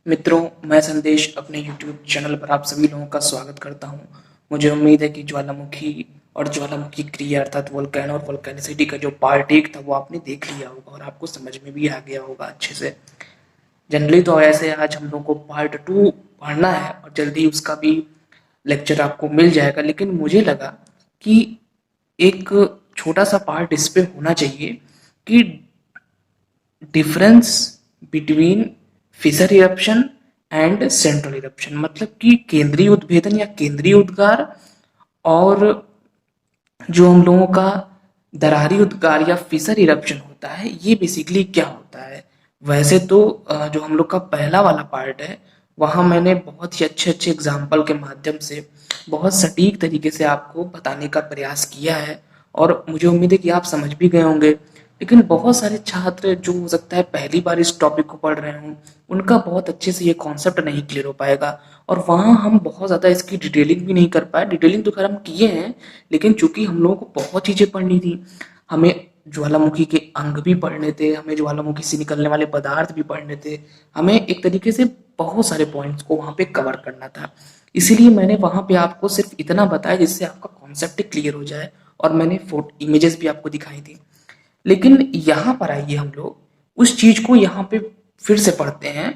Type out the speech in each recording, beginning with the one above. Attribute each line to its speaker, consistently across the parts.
Speaker 1: मित्रों, मैं संदेश अपने YouTube चैनल पर आप सभी लोगों का स्वागत करता हूं। मुझे उम्मीद है कि ज्वालामुखी और ज्वालामुखी क्रिया अर्थात वोल्केनो और वोल्केनिसिटी का जो पार्ट 1 था वो आपने देख लिया होगा और आपको समझ में भी आ गया होगा अच्छे से। जनरली तो ऐसे आज हम लोगों को पार्ट 2 पढ़ना है और जल्दी उसका भी लेक्चर आपको मिल जाएगा, लेकिन मुझे लगा कि एक छोटा सा पार्ट इस पे होना चाहिए कि difference between fissure eruption and central eruption, मतलब कि केंद्रीय उद्भेदन या केंद्रीय उद्गार और जो हम लोगों का दरारी उद्गार या फिशर इरप्शन होता है, ये बेसिकली क्या होता है। वैसे तो जो हम लोग का पहला वाला पार्ट है वहाँ मैंने बहुत ही अच्छे अच्छे एग्जाम्पल के माध्यम से बहुत सटीक तरीके से आपको बताने का प्रयास किया है और मुझे उम्मीद है कि आप समझ भी गए होंगे। लेकिन बहुत सारे छात्र जो हो सकता है पहली बार इस टॉपिक को पढ़ रहे हों, उनका बहुत अच्छे से ये कॉन्सेप्ट नहीं क्लियर हो पाएगा और वहाँ हम बहुत ज़्यादा इसकी डिटेलिंग भी नहीं कर पाए। डिटेलिंग तो खैर हम किए हैं, लेकिन चूंकि हम लोगों को बहुत चीज़ें पढ़नी थी, हमें ज्वालामुखी के अंग भी पढ़ने थे, हमें ज्वालामुखी से निकलने वाले पदार्थ भी पढ़ने थे, हमें एक तरीके से बहुत सारे पॉइंट्स को वहाँ पे कवर करना था। इसीलिए मैंने वहाँ पे आपको सिर्फ इतना बताया जिससे आपका कॉन्सेप्ट क्लियर हो जाए और मैंने फोटो इमेजेस भी आपको दिखाई थी। लेकिन यहाँ पर आइए हम लोग उस चीज को यहाँ पे फिर से पढ़ते हैं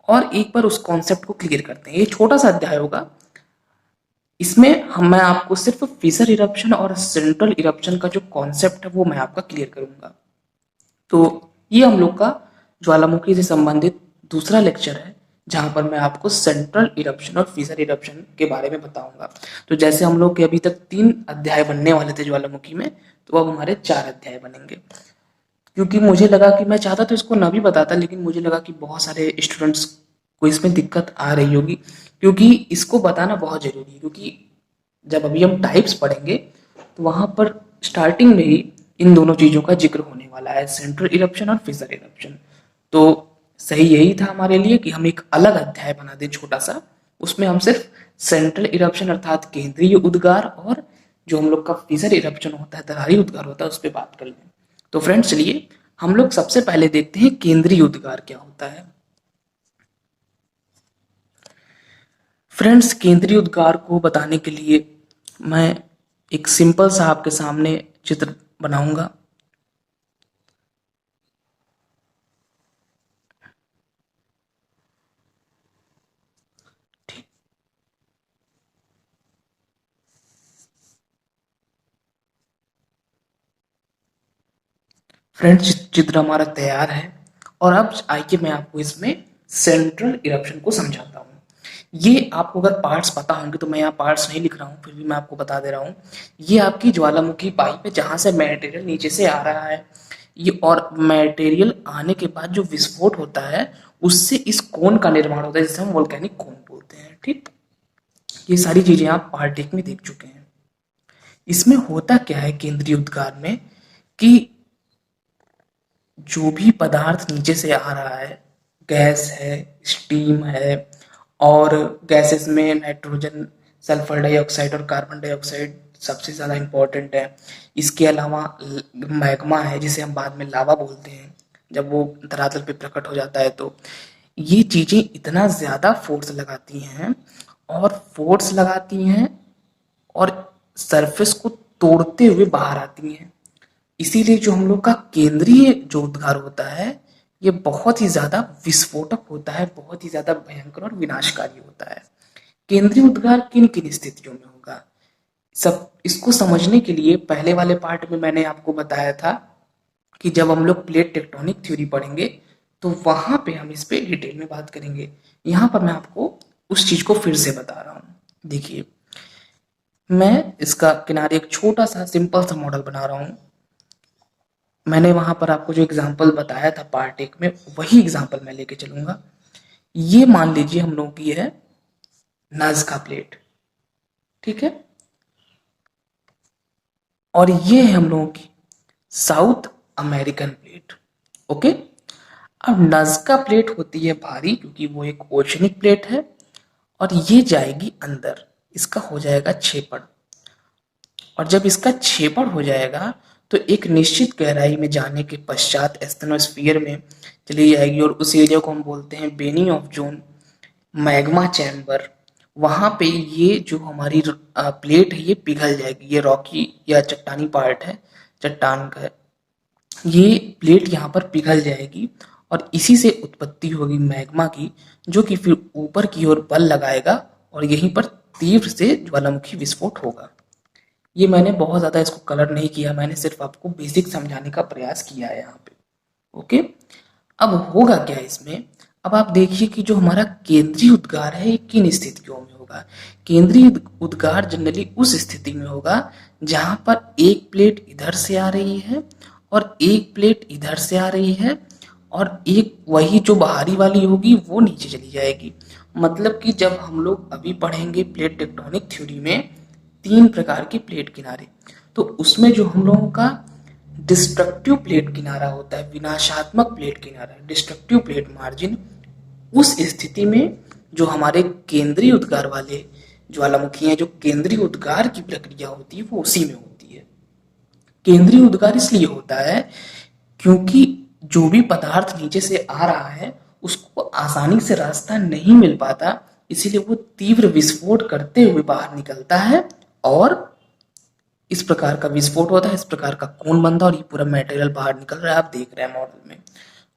Speaker 1: और एक बार उस कॉन्सेप्ट को क्लियर करते हैं। ये छोटा सा अध्याय होगा, इसमें मैं आपको सिर्फ फिशर इरप्शन और सेंट्रल इरप्शन का जो कॉन्सेप्ट है वो मैं आपका क्लियर करूंगा। तो ये हम लोग का ज्वालामुखी से संबंधित दूसरा लेक्चर है जहां पर मैं आपको सेंट्रल इरप्शन और फिशर इरप्शन के बारे में बताऊंगा। तो जैसे हम लोग के अभी तक 3 अध्याय बनने वाले थे ज्वालामुखी में, तो अब हमारे 4 अध्याय बनेंगे। क्योंकि मुझे लगा कि मैं चाहता तो इसको ना भी बताता, लेकिन मुझे लगा कि बहुत सारे स्टूडेंट्स को इसमें दिक्कत आ रही होगी, क्योंकि इसको बताना बहुत जरूरी है। क्योंकि जब अभी हम टाइप्स पढ़ेंगे तो वहां पर स्टार्टिंग में ही इन दोनों चीजों का जिक्र होने वाला है, सेंट्रल इरप्शन और फिशर इरप्शन। तो सही यही था हमारे लिए कि हम एक अलग अध्याय बना दें छोटा सा, उसमें हम सिर्फ सेंट्रल इरप्शन अर्थात केंद्रीय उद्गार और जो हम लोग का फिशर इरप्शन होता है, दरारी उद्गार होता है, उस पर बात कर लें। तो फ्रेंड्स चलिए हम लोग सबसे पहले देखते हैं केंद्रीय उद्गार क्या होता है। फ्रेंड्स, केंद्रीय उद्गार को बताने के लिए मैं एक सिंपल सा आपके सामने चित्र बनाऊंगा। फ्रेंड्स, चित्र हमारा तैयार है और अब आइए मैं आपको इसमें सेंट्रल इरप्शन को समझाता हूँ। ये आपको अगर पार्ट्स पता होंगे, तो मैं यहाँ पार्ट्स नहीं लिख रहा हूँ, फिर भी मैं आपको बता दे रहा हूँ। ये आपकी ज्वालामुखी पाइप है जहां से मटेरियल नीचे से आ रहा है, ये और मटेरियल आने के बाद जो विस्फोट होता है उससे इस कोन का निर्माण होता है जिसे हम वोल्केनिक कोन बोलते हैं। ठीक, ये सारी चीजें आप पार्ट 1 में देख चुके हैं। इसमें होता क्या है केंद्रीय उद्गार में कि जो भी पदार्थ नीचे से आ रहा है, गैस है, स्टीम है, और गैसेस में नाइट्रोजन, सल्फर डाइऑक्साइड और कार्बन डाइऑक्साइड सबसे ज़्यादा इम्पोर्टेंट है। इसके अलावा मैग्मा है जिसे हम बाद में लावा बोलते हैं, जब वो धरातल पे प्रकट हो जाता है। तो ये चीज़ें इतना ज़्यादा फोर्स लगाती हैं और सरफेस को तोड़ते हुए बाहर आती हैं। इसीलिए जो हम लोग का केंद्रीय जो उद्गार होता है ये बहुत ही ज्यादा विस्फोटक होता है, बहुत ही ज्यादा भयंकर और विनाशकारी होता है। केंद्रीय उद्गार किन किन स्थितियों में होगा, सब इसको समझने के लिए पहले वाले पार्ट में मैंने आपको बताया था कि जब हम लोग प्लेट टेक्टोनिक थ्योरी पढ़ेंगे तो वहां पे हम इस पे डिटेल में बात करेंगे। यहाँ पर मैं आपको उस चीज को फिर से बता रहा हूँ। देखिए, मैं इसका किनारे एक छोटा सा सिंपल सा मॉडल बना रहा हूँ। मैंने वहां पर आपको जो एग्जाम्पल बताया था पार्ट 1 में, वही एग्जाम्पल मैं लेके चलूंगा। ये मान लीजिए हम लोगों की है नाजका प्लेट, ठीक है, और ये है हम लोगों की साउथ अमेरिकन प्लेट। ओके, अब नाजका प्लेट होती है भारी क्योंकि वो एक ओशनिक प्लेट है और ये जाएगी अंदर, इसका हो जाएगा छेपड़। और जब इसका छेपड़ हो जाएगा तो एक निश्चित गहराई में जाने के पश्चात एस्थेनोस्फीयर में चली जाएगी और उस एरिया को हम बोलते हैं Benioff zone. Magma chamber, वहां पे ये जो हमारी प्लेट है ये पिघल जाएगी। ये रॉकी या चट्टानी पार्ट है, चट्टान का है, ये प्लेट यहाँ पर पिघल जाएगी और इसी से उत्पत्ति होगी मैग्मा की, जो कि फिर ऊपर की ओर बल लगाएगा और यहीं पर तीव्र से ज्वालामुखी विस्फोट होगा। ये मैंने बहुत ज़्यादा इसको कलर नहीं किया, मैंने सिर्फ आपको बेसिक समझाने का प्रयास किया है यहाँ पे। ओके, अब होगा क्या इसमें। अब आप देखिए कि जो हमारा केंद्रीय उद्गार है ये किन स्थितियों में होगा। केंद्रीय उद्गार जनरली उस स्थिति में होगा जहां पर एक प्लेट इधर से आ रही है और एक प्लेट इधर से आ रही है और एक वही जो बाहरी वाली होगी वो नीचे चली जाएगी। मतलब कि जब हम लोग अभी पढ़ेंगे प्लेट टेक्टोनिक थ्योरी में 3 प्रकार के प्लेट किनारे, तो उसमें जो हम लोगों का डिस्ट्रक्टिव प्लेट किनारा होता है, विनाशात्मक प्लेट किनारा, डिस्ट्रक्टिव प्लेट मार्जिन, उस स्थिति में जो हमारे केंद्रीय उद्गार वाले ज्वालामुखी हैं, जो केंद्रीय उद्गार की प्रक्रिया होती है वो उसी में होती है। केंद्रीय उद्गार इसलिए होता है क्योंकि जो भी पदार्थ नीचे से आ रहा है उसको आसानी से रास्ता नहीं मिल पाता, इसीलिए वो तीव्र विस्फोट करते हुए बाहर निकलता है और इस प्रकार का विस्फोट होता है, इस प्रकार का कोन बनता है और ये पूरा मटेरियल बाहर निकल रहा है, आप देख रहे हैं मॉडल में।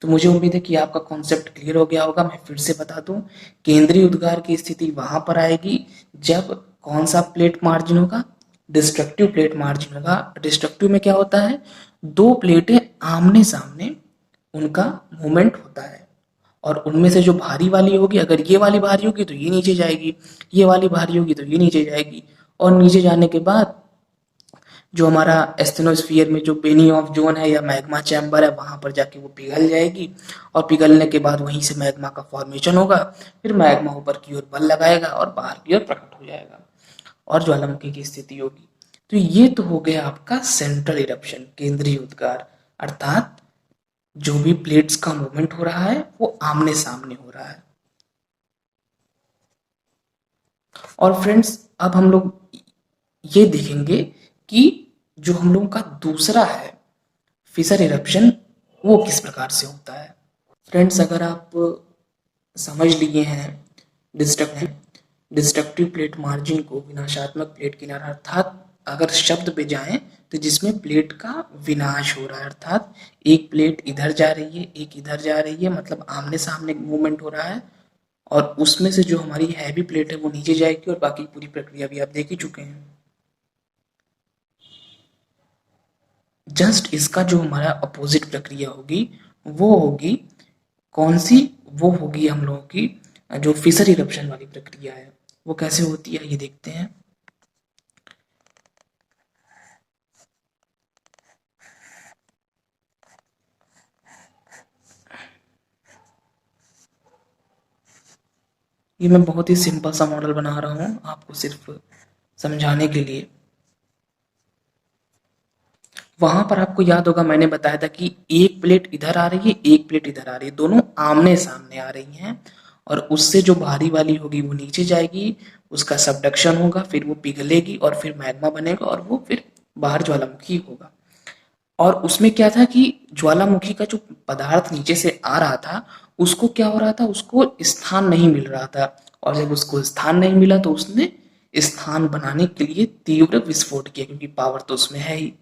Speaker 1: तो मुझे उम्मीद है कि आपका कॉन्सेप्ट क्लियर हो गया होगा। मैं फिर से बता दूं, केंद्रीय उद्गार की स्थिति वहां पर आएगी जब कौन सा प्लेट मार्जिन होगा, डिस्ट्रक्टिव प्लेट मार्जिन होगा। डिस्ट्रक्टिव में क्या होता है, दो प्लेटें आमने सामने उनका मूवमेंट होता है और उनमें से जो भारी वाली होगी, अगर ये वाली भारी होगी तो ये नीचे जाएगी, ये वाली भारी होगी तो ये नीचे जाएगी और नीचे जाने के बाद जो हमारा एस्थेनोस्फीयर में जो बेनियोफ जोन है या मैग्मा चैम्बर है वहां पर जाके वो पिघल जाएगी और पिघलने के बाद वहीं से मैग्मा का फॉर्मेशन होगा। फिर मैग्मा ऊपर की ओर बल लगाएगा और बाहर की ओर प्रकट हो जाएगा और ज्वालामुखी की स्थिति होगी। तो ये तो हो गया आपका सेंट्रल इरप्शन, केंद्रीय उद्गार, अर्थात जो भी प्लेट्स का मूवमेंट हो रहा है वो आमने सामने हो रहा है। और फ्रेंड्स अब हम लोग ये देखेंगे कि जो हम लोगों का दूसरा है फिशर इरप्शन, वो किस प्रकार से होता है। फ्रेंड्स अगर आप समझ लिए हैं डिस्ट्रक्टिव प्लेट मार्जिन को, विनाशात्मक प्लेट किनारा, अर्थात अगर शब्द पे जाएं तो जिसमें प्लेट का विनाश हो रहा है, अर्थात एक प्लेट इधर जा रही है एक इधर जा रही है, मतलब आमने सामने मूवमेंट हो रहा है और उसमें से जो हमारी हैवी प्लेट है वो नीचे जाएगी और बाकी पूरी प्रक्रिया भी आप देख ही चुके हैं। जस्ट इसका जो हमारा अपोजिट प्रक्रिया होगी वो होगी कौन सी, वो होगी हम लोगों की जो फिशर इरप्शन वाली प्रक्रिया है। वो कैसे होती है ये देखते हैं। ये मैं बहुत ही सिंपल सा मॉडल बना रहा हूँ आपको सिर्फ समझाने के लिए। वहां पर आपको याद होगा मैंने बताया था कि एक प्लेट इधर आ रही है एक प्लेट इधर आ रही है, दोनों आमने सामने आ रही हैं और उससे जो भारी वाली होगी वो नीचे जाएगी, उसका सबडक्शन होगा, फिर वो पिघलेगी और फिर मैग्मा बनेगा और वो फिर बाहर ज्वालामुखी होगा। और उसमें क्या था कि ज्वालामुखी का जो पदार्थ नीचे से आ रहा था उसको क्या हो रहा था, उसको स्थान नहीं मिल रहा था और जब उसको स्थान नहीं मिला तो उसने स्थान बनाने के लिए तीव्र विस्फोट किया, क्योंकि पावर तो उसमें है ही।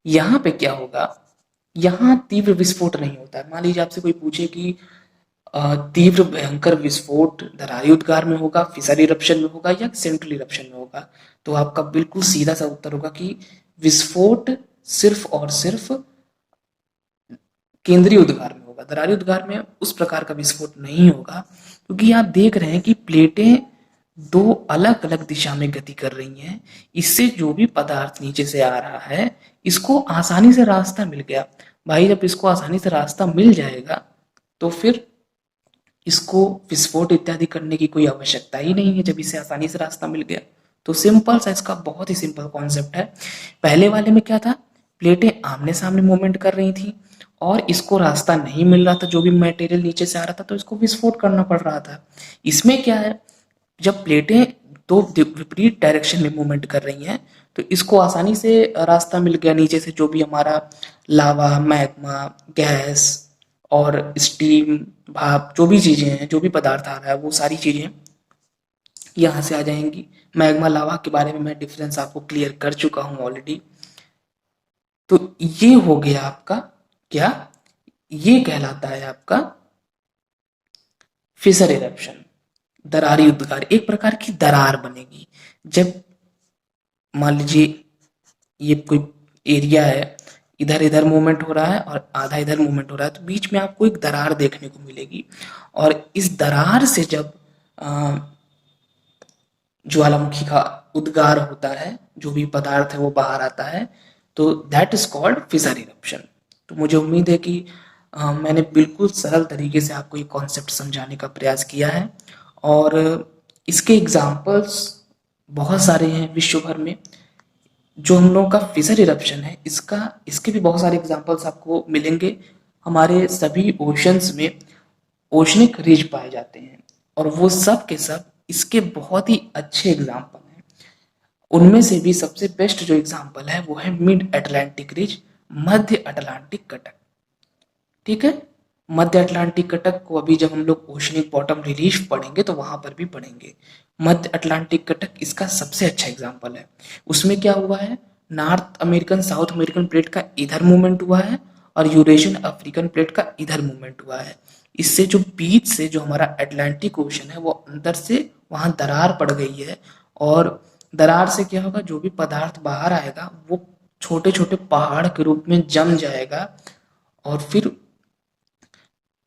Speaker 1: यहाँ पे क्या होगा, यहाँ तीव्र विस्फोट नहीं होता है। मान लीजिए आपसे कोई पूछे कि तीव्र भयंकर विस्फोट दरारी उद्गार में होगा, फिशर इरप्शन में होगा या सेंट्रल इरप्शन में होगा, तो आपका बिल्कुल सीधा सा उत्तर होगा कि विस्फोट सिर्फ और सिर्फ केंद्रीय उद्गार में होगा। दरारी उद्गार में उस प्रकार का विस्फोट नहीं होगा, क्योंकि आप देख रहे हैं कि प्लेटें दो अलग अलग दिशा में गति कर रही हैं। इससे जो भी पदार्थ नीचे से आ रहा है इसको आसानी से रास्ता मिल गया। भाई जब इसको आसानी से रास्ता मिल जाएगा तो फिर इसको विस्फोट इत्यादि करने की कोई आवश्यकता ही नहीं है, जब इसे आसानी से रास्ता मिल गया। तो सिंपल सा इसका बहुत ही सिंपल कॉन्सेप्ट है। पहले वाले में क्या था, प्लेटें आमने सामने मूवमेंट कर रही थी और इसको रास्ता नहीं मिल रहा था, जो भी मटेरियल नीचे से आ रहा था तो इसको विस्फोट करना पड़ रहा था। इसमें क्या है, जब प्लेटें दो विपरीत डायरेक्शन में मूवमेंट कर रही हैं तो इसको आसानी से रास्ता मिल गया। नीचे से जो भी हमारा लावा, मैग्मा, गैस और स्टीम भाप, जो भी चीजें हैं, जो भी पदार्थ आ रहा है, वो सारी चीजें यहाँ से आ जाएंगी। मैग्मा लावा के बारे में मैं डिफरेंस आपको क्लियर कर चुका हूँ ऑलरेडी। तो ये हो गया आपका क्या, ये कहलाता है आपका फिसर इरप्शन, दरारी उद्गार। एक प्रकार की दरार बनेगी जब मान लीजिए ये कोई एरिया है, इधर इधर मूवमेंट हो रहा है और आधा इधर मूवमेंट हो रहा है, तो बीच में आपको एक दरार देखने को मिलेगी। और इस दरार से जब ज्वालामुखी का उद्गार होता है, जो भी पदार्थ है वो बाहर आता है, तो that is called fissure eruption. तो मुझे उम्मीद है कि मैंने बिल्कुल सरल तरीके से आपको ये कॉन्सेप्ट समझाने का प्रयास किया है। और इसके एग्जाम्पल्स बहुत सारे हैं विश्व भर में। जो हम लोगों का फिसर इरप्शन है, इसका इसके भी बहुत सारे एग्जाम्पल्स आपको मिलेंगे। हमारे सभी ओशंस में ओशनिक रिज पाए जाते हैं, और वो सब के सब इसके बहुत ही अच्छे एग्जाम्पल हैं। उनमें से भी सबसे बेस्ट जो एग्जाम्पल है वो है मिड अटलांटिक रिज, मध्य अटलांटिक कटक। ठीक है, मध्य अटलांटिक कटक को अभी जब हम लोग ओशनिक बॉटम रिलीफ पढ़ेंगे तो वहां पर भी पढ़ेंगे। मध्य अटलांटिक कटक इसका सबसे अच्छा एग्जाम्पल है। उसमें क्या हुआ है, north American south American plate का इधर मूवमेंट हुआ है और यूरेशियन अफ्रीकन प्लेट का इधर मूवमेंट हुआ है। इससे जो बीच से जो हमारा अटलांटिक ओशन है वो अंदर से वहां दरार पड़ गई है। और दरार से क्या होगा, जो भी पदार्थ बाहर आएगा वो छोटे छोटे पहाड़ के रूप में जम जाएगा, और फिर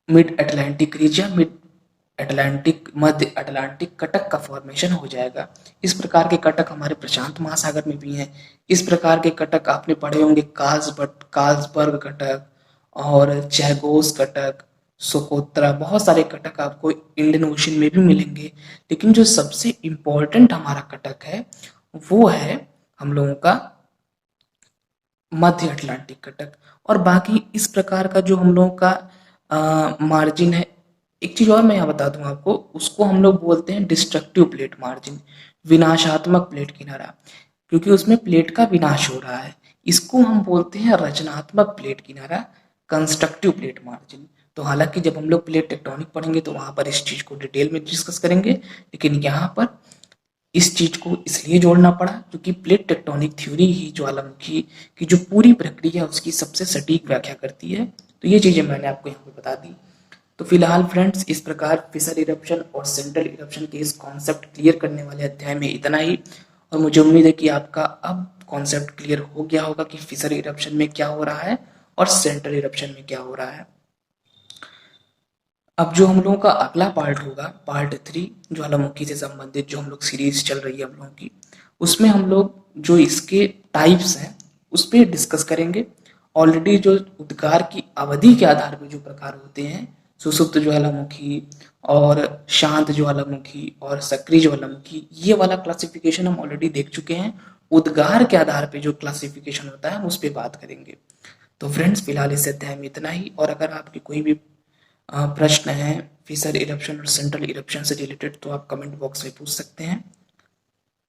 Speaker 1: मिड अटलांटिक रीज या मिड अटलांटिक मध्य अटलांटिक कटक का फॉर्मेशन हो जाएगा। इस प्रकार के कटक हमारे प्रशांत महासागर में भी हैं। इस प्रकार के कटक आपने पढ़े होंगे, कार्लसबर्ग कटक और चैगोस कटक, सोकोत्रा, बहुत सारे कटक आपको इंडियन ओशन में भी मिलेंगे। लेकिन जो सबसे इम्पोर्टेंट हमारा कटक है वो है हम लोगों का मध्य अटलांटिक कटक। और बाकी इस प्रकार का जो हम लोगों का मार्जिन है, एक चीज और मैं यहाँ बता दूं आपको, उसको हम लोग बोलते हैं डिस्ट्रक्टिव प्लेट मार्जिन, विनाशात्मक प्लेट किनारा, क्योंकि उसमें प्लेट का विनाश हो रहा है। इसको हम बोलते हैं रचनात्मक प्लेट किनारा, कंस्ट्रक्टिव प्लेट मार्जिन। तो हालांकि जब हम लोग प्लेट टेक्टोनिक पढ़ेंगे तो वहां पर इस चीज को डिटेल में डिस्कस करेंगे, लेकिन यहाँ पर इस चीज को इसलिए जोड़ना पड़ा क्योंकि प्लेट टेक्टोनिक थ्योरी ही ज्वालामुखी की जो पूरी प्रक्रिया उसकी सबसे सटीक व्याख्या करती है। तो ये चीजें मैंने आपको यहाँ पे बता दी। तो फिलहाल फ्रेंड्स, इस प्रकार फिसर इरप्शन और सेंट्रल इरप्शन के इस कॉन्सेप्ट क्लियर करने वाले अध्याय में इतना ही। और मुझे उम्मीद है कि आपका अब कॉन्सेप्ट क्लियर हो गया होगा कि फिसर इरप्शन में क्या हो रहा है और सेंट्रल इरप्शन में क्या हो रहा है। अब जो हम लोगों का अगला पार्ट होगा, पार्ट 3, ज्वालामुखी से संबंधित जो हम लोग सीरीज चल रही है हम लोगों की, उसमें हम लोग जो इसके टाइप्स हैं उस पर डिस्कस करेंगे। ऑलरेडी जो उद्गार की अवधि के आधार पर जो प्रकार होते हैं, सुसुप्त ज्वालामुखी और शांत ज्वालामुखी और सक्रिय ज्वालामुखी, ये वाला क्लासिफिकेशन हम ऑलरेडी देख चुके हैं। उद्गार के आधार पर जो क्लासिफिकेशन होता है हम उस पर बात करेंगे। तो फ्रेंड्स, फिलहाल इस अध्याय में इतना ही। और अगर आपकी कोई भी प्रश्न है फिसर इरप्शन और सेंट्रल इरप्शन से रिलेटेड तो आप कमेंट बॉक्स में पूछ सकते हैं,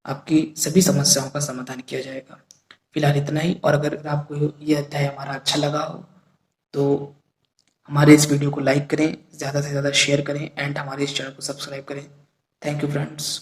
Speaker 1: आपकी सभी समस्याओं का समाधान किया जाएगा। फिलहाल इतना ही। और अगर आपको ये अध्याय हमारा अच्छा लगा हो तो हमारे इस वीडियो को लाइक करें, ज़्यादा से ज़्यादा शेयर करें एंड हमारे इस चैनल को सब्सक्राइब करें। Thank you friends.